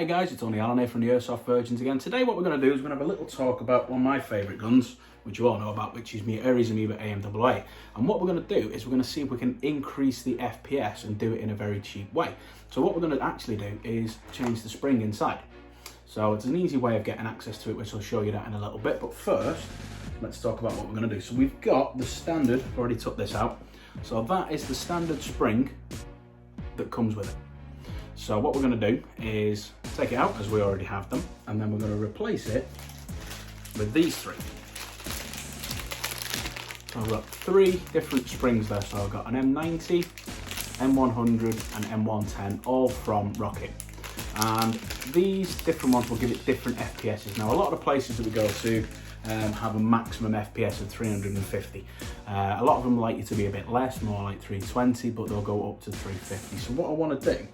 guys, it's only Alan here from the Airsoft Virgins again. Today what we're going to do is we're going to have a little talk about one of my favourite guns, which you all know about, which is my Ares Ameoba AM-008. And what we're going to do is we're going to see if we can increase the FPS and do it in a very cheap way. So what we're going to actually do is change the spring inside. So it's an easy way of getting access to it, which I'll show you that in a little bit. But first, let's talk about what we're going to do. So we've got the standard, I've already took this out. So that is the standard spring that comes with it. So what we're going to do is take it out, as we already have them, and then we're going to replace it with these three. So I've got three different springs there. So I've got an M90, M100 and M110, all from Rocket. And these different ones will give it different FPSs. Now a lot of the places that we go to have a maximum FPS of 350. A lot of them like you to be a bit less, more like 320, but they'll go up to 350. So what I want to do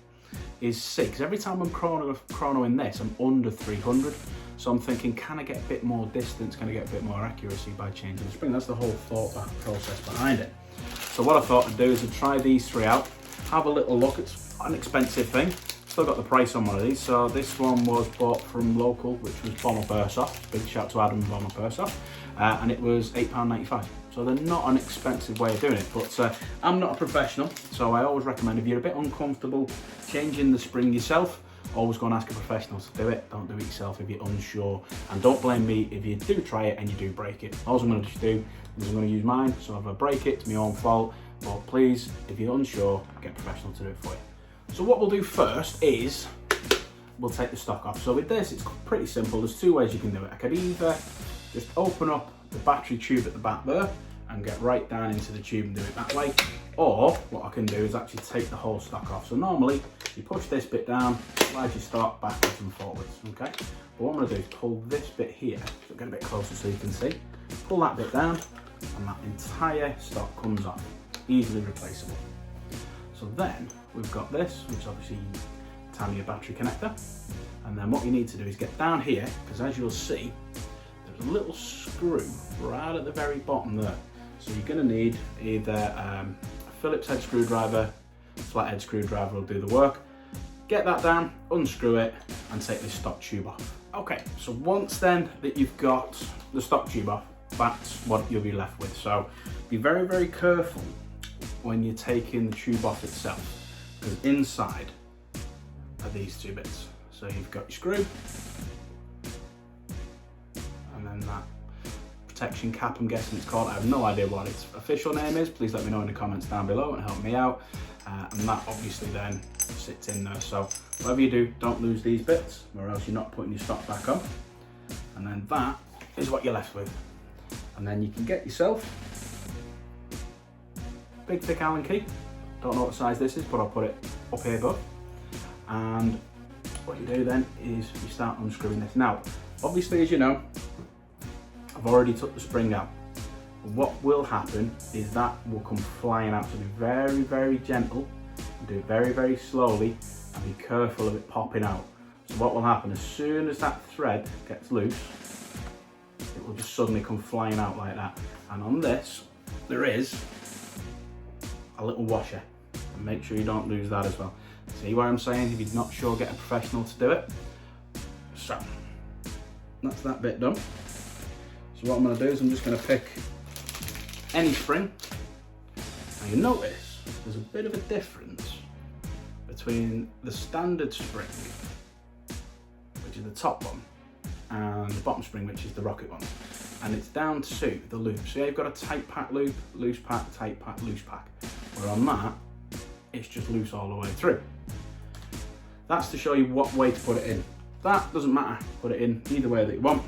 is see, because every time I'm chronoing this, I'm under 300. So I'm thinking, can I get a bit more distance? Can I get a bit more accuracy by changing the spring? That's the whole thought process behind it. So what I thought I'd do is I'd try these three out, have a little look. It's an expensive thing. Still got the price on one of these. So this one was bought from local, which was Bomber Airsoft. Big shout to Adam and Bomber Airsoft. And it was £8.95. So they're not an expensive way of doing it, but I'm not a professional, so I always recommend if you're a bit uncomfortable changing the spring yourself, always go and ask a professional to do it. Don't do it yourself if you're unsure, and don't blame me if you do try it and you do break it. All I'm going to do is I'm going to use mine, so if I break it, it's my own fault, but please, if you're unsure, get a professional to do it for you. So what we'll do first is we'll take the stock off. So with this, it's pretty simple. There's two ways you can do it. I could either just open up the battery tube at the back there and get right down into the tube and do it that way, or what I can do is actually take the whole stock off. So normally you push this bit down, slide your stock backwards and forwards, okay? But what I'm going to do is pull this bit here, so get a bit closer so you can see, pull that bit down, and that entire stock comes off, easily replaceable. So then we've got this, which is obviously Tamiya battery connector, and then what you need to do is get down here, because as you'll see, there's a little screw right at the very bottom there. So you're going to need either a Phillips head screwdriver, flathead screwdriver will do the work. Get that down, unscrew it, and take this stock tube off. Okay, so once then that you've got the stock tube off, that's what you'll be left with. So be very, very careful when you're taking the tube off itself, because inside are these two bits. So you've got your screw, and then that protection cap, I'm guessing it's called. I have no idea what its official name is. Please let me know in the comments down below and help me out. And that obviously then sits in there. So whatever you do, don't lose these bits, or else you're not putting your stock back on. And then that is what you're left with. And then you can get yourself a big thick Allen key. Don't know what size this is, but I'll put it up here above. And what you do then is you start unscrewing this. Now, obviously, as you know, I've already took the spring out. What will happen is that will come flying out, so be very, very gentle, and do it very, very slowly, and be careful of it popping out. So what will happen, as soon as that thread gets loose, it will just suddenly come flying out like that. And on this, there is a little washer, and make sure you don't lose that as well. See what I'm saying? If you're not sure, get a professional to do it. So, that's that bit done. So what I'm going to do is I'm just going to pick any spring. Now you notice there's a bit of a difference between the standard spring, which is the top one, and the bottom spring, which is the Rocket one. And it's down to the loop. So you've got a tight pack loop, loose pack, tight pack, loose pack. Where on that, it's just loose all the way through. That's to show you what way to put it in. That doesn't matter, put it in either way that you want.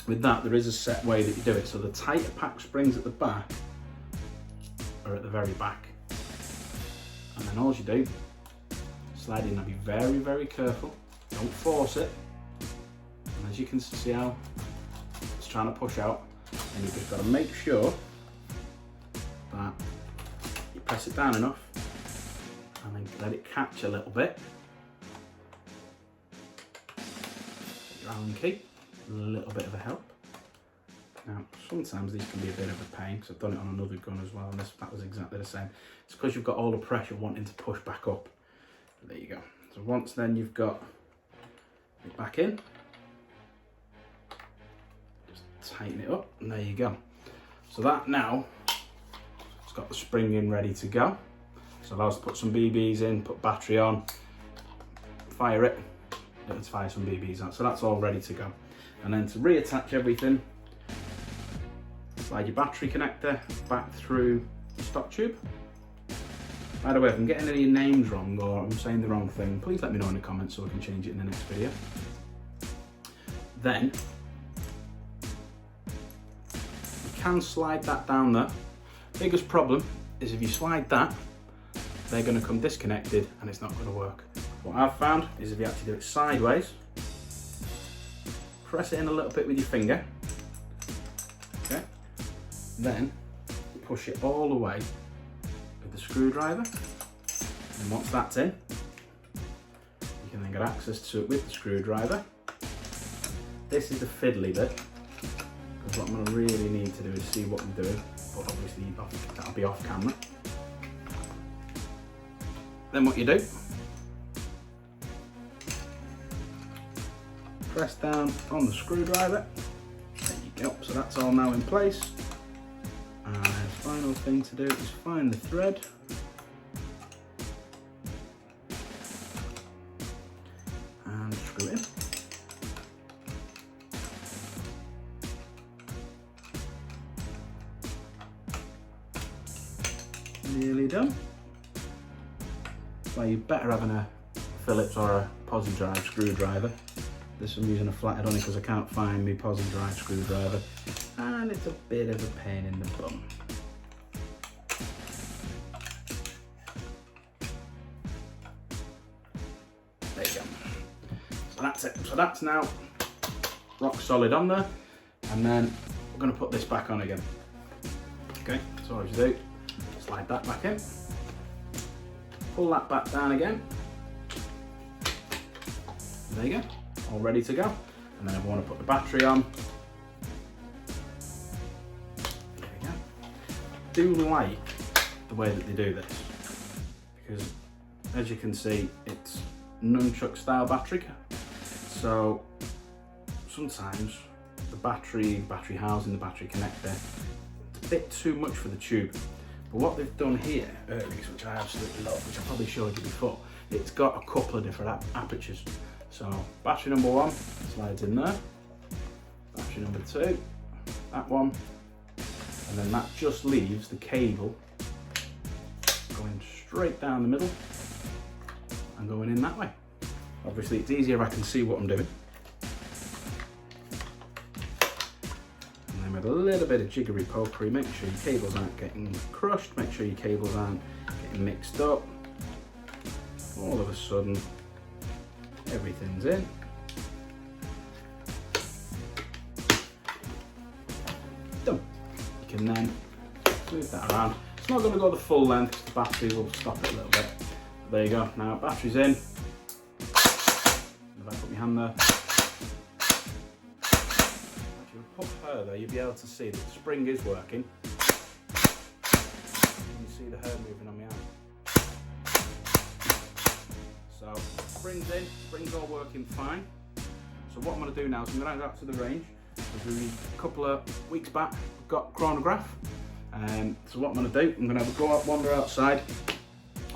With that, there is a set way that you do it. So the tighter pack springs at the back are at the very back. And then all you do, slide in, now be very, very careful. Don't force it. And as you can see how it's trying to push out, and you've just got to make sure that you press it down enough and then let it catch a little bit. Your Allen key. A little bit of a help. Now, sometimes these can be a bit of a pain, because I've done it on another gun as well, and that was exactly the same. It's because you've got all the pressure wanting to push back up. There you go. So once then you've got it back in, just tighten it up, and there you go. So that now, it's got the spring in ready to go. So allows us to put some BBs in, put battery on, fire it, let's fire some BBs out. So that's all ready to go. And then to reattach everything, slide your battery connector back through the stock tube. By the way, if I'm getting any names wrong or I'm saying the wrong thing, please let me know in the comments so I can change it in the next video. Then, you can slide that down there. Biggest problem is if you slide that, they're going to come disconnected and it's not going to work. What I've found is if you actually do it sideways, press it in a little bit with your finger, okay, then push it all the way with the screwdriver, and once that's in, you can then get access to it with the screwdriver. This is the fiddly bit, because what I'm going to really need to do is see what I'm doing, but obviously that'll be off camera. Then what you do, press down on the screwdriver, there you go, so that's all now in place. And the final thing to do is find the thread, and screw it in. Nearly done. Well, you're better having a Phillips or a posi drive screwdriver. This I'm using a flathead on it because I can't find my posi drive screwdriver, and it's a bit of a pain in the bum. There you go. So that's it. So that's now rock solid on there, and then we're going to put this back on again. Okay, so what you do, slide that back in. Pull that back down again. There you go, all ready to go. And then if I want to put the battery on, there you go. I do like the way that they do this, because as you can see, it's nunchuck style battery. So sometimes the battery housing, the battery connector, it's a bit too much for the tube. But what they've done here, Ares, which I absolutely love, which I probably showed you before, it's got a couple of different apertures. So battery number 1 slides in there, battery number 2, that one, and then that just leaves the cable going straight down the middle and going in that way. Obviously it's easier if I can see what I'm doing. With a little bit of jiggery pokery, make sure your cables aren't getting crushed, make sure your cables aren't getting mixed up. All of a sudden, everything's in. Done. You can then move that around. It's not going to go the full length, the battery will stop it a little bit. But there you go, now battery's in. If I put my hand there, put her there, you'll be able to see that the spring is working. You see the hair moving on my arm. So, spring's in, spring's all working fine. So what I'm going to do now is I'm going to go out to the range. A couple of weeks back, we've got chronograph. So what I'm going to do, I'm going to go out, wander outside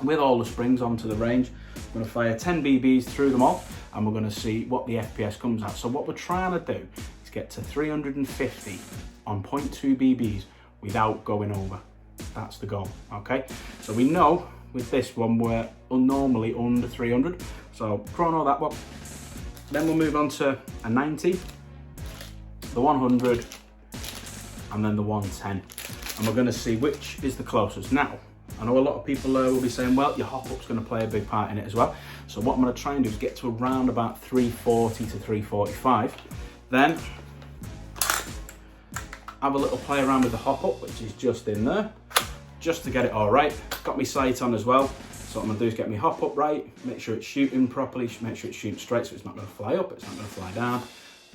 with all the springs onto the range. I'm going to fire 10 BBs through them all, and we're going to see what the FPS comes at. So what we're trying to do is get to 350 on 0.2 BBs without going over. That's the goal, okay? So we know with this one we're normally under 300, so chrono that one. Then we'll move on to a 90, the 100, and then the 110. And we're going to see which is the closest. Now, I know a lot of people will be saying, well, your hop-up's going to play a big part in it as well. So what I'm going to try and do is get to around about 340 to 345. Then have a little play around with the hop-up, which is just in there, just to get it all right. Got my sight on as well. So what I'm going to do is get my hop-up right, make sure it's shooting properly, make sure it's shooting straight so it's not going to fly up, it's not going to fly down.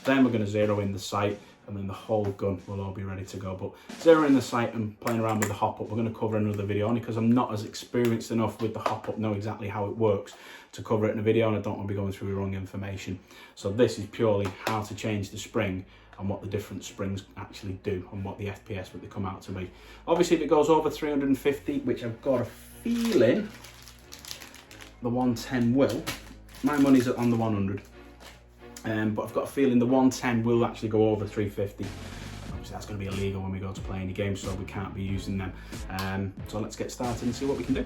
Then we're going to zero in the sight and then the whole gun will all be ready to go. But zeroing the sight and playing around with the hop up, we're going to cover another video, only because I'm not as experienced enough with the hop up, know exactly how it works to cover it in a video, and I don't want to be going through the wrong information. So this is purely how to change the spring and what the different springs actually do and what the FPS would they come out to be. Obviously if it goes over 350, which I've got a feeling the 110 will, my money's on the 100. But I've got a feeling the 110 will actually go over 350. Obviously that's going to be illegal when we go to play any games, so we can't be using them. So let's get started and see what we can do.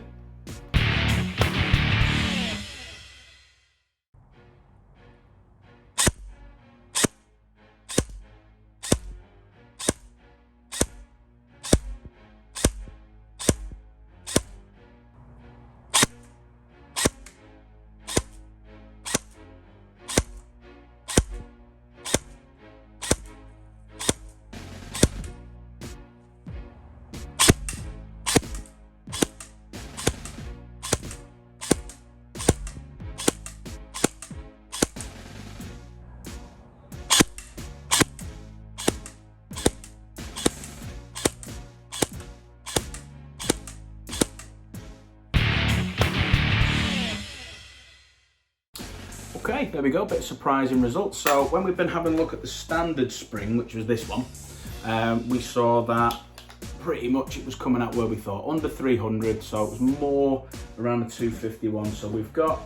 Okay, there we go, bit of surprising results. So when we've been having a look at the standard spring, which was this one, we saw that pretty much it was coming out where we thought, under 300, so it was more around the 251. So we've got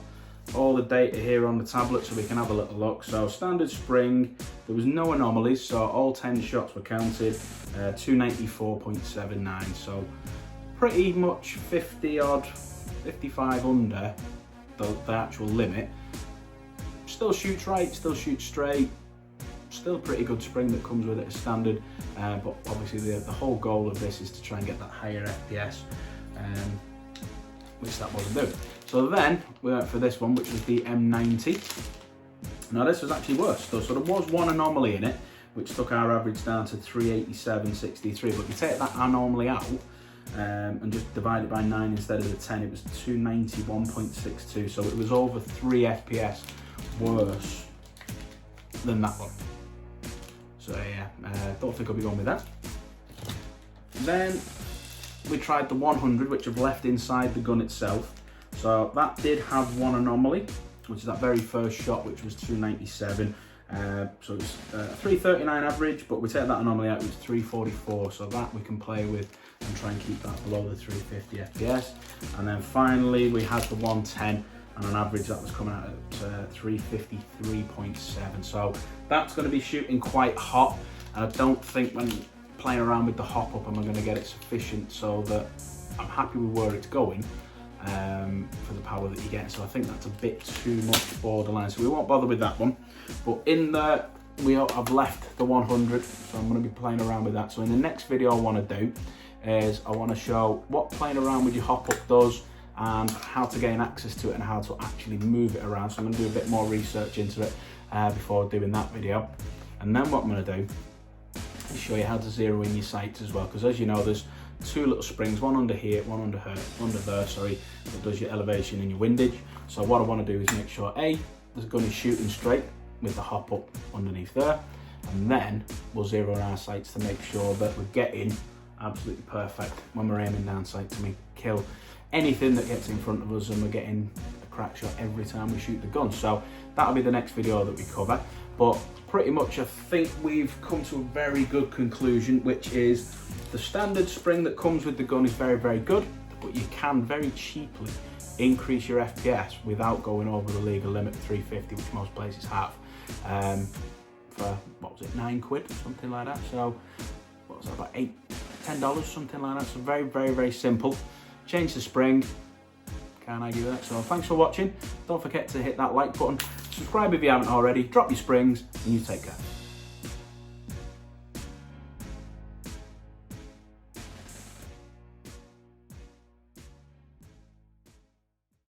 all the data here on the tablet so we can have a little look. So standard spring, there was no anomalies, so all 10 shots were counted, 294.79, so pretty much 50 odd, 55 under the actual limit. Still shoots right, still shoots straight, still a pretty good spring that comes with it as standard, but obviously the whole goal of this is to try and get that higher FPS, which that wasn't doing. So then we went for this one, which was the M90. Now this was actually worse though, so there was one anomaly in it which took our average down to 387.63, but you take that anomaly out and just divide it by 9 instead of the 10, it was 291.62, so it was over 3 FPS worse than that one. So yeah, don't think I'll be going with that. Then we tried the 100, which I've left inside the gun itself. So that did have one anomaly, which is that very first shot, which was 297. So it's 339 average, but we take that anomaly out, it was 344. So that we can play with and try and keep that below the 350 FPS. And then finally we had the 110. And on average that was coming out at 353.7. So that's going to be shooting quite hot, and I don't think when playing around with the hop up I'm going to get it sufficient so that I'm happy with where it's going for the power that you get. So I think that's a bit too much borderline, so we won't bother with that one. But in there I've left the 100, so I'm going to be playing around with that. So in the next video I want to do is I want to show what playing around with your hop up does, and how to gain access to it and how to actually move it around. So I'm going to do a bit more research into it before doing that video. And then what I'm going to do is show you how to zero in your sights as well, because as you know there's two little springs, one under here, one under there, sorry, that does your elevation and your windage. So what I want to do is make sure A, the gun is shooting straight with the hop up underneath there, and then we'll zero in our sights to make sure that we're getting absolutely perfect when we're aiming down sight to kill anything that gets in front of us, and we're getting a crack shot every time we shoot the gun. So that'll be the next video that we cover. But pretty much I think we've come to a very good conclusion, which is the standard spring that comes with the gun is very, very good, but you can very cheaply increase your FPS without going over the legal limit of 350, which most places have, for, what was it, 9 quid, something like that. So what was that, about $10, something like that. So very, very, very simple. Change the spring, can't argue with that. So thanks for watching. Don't forget to hit that like button, subscribe if you haven't already, drop your springs, and you take care.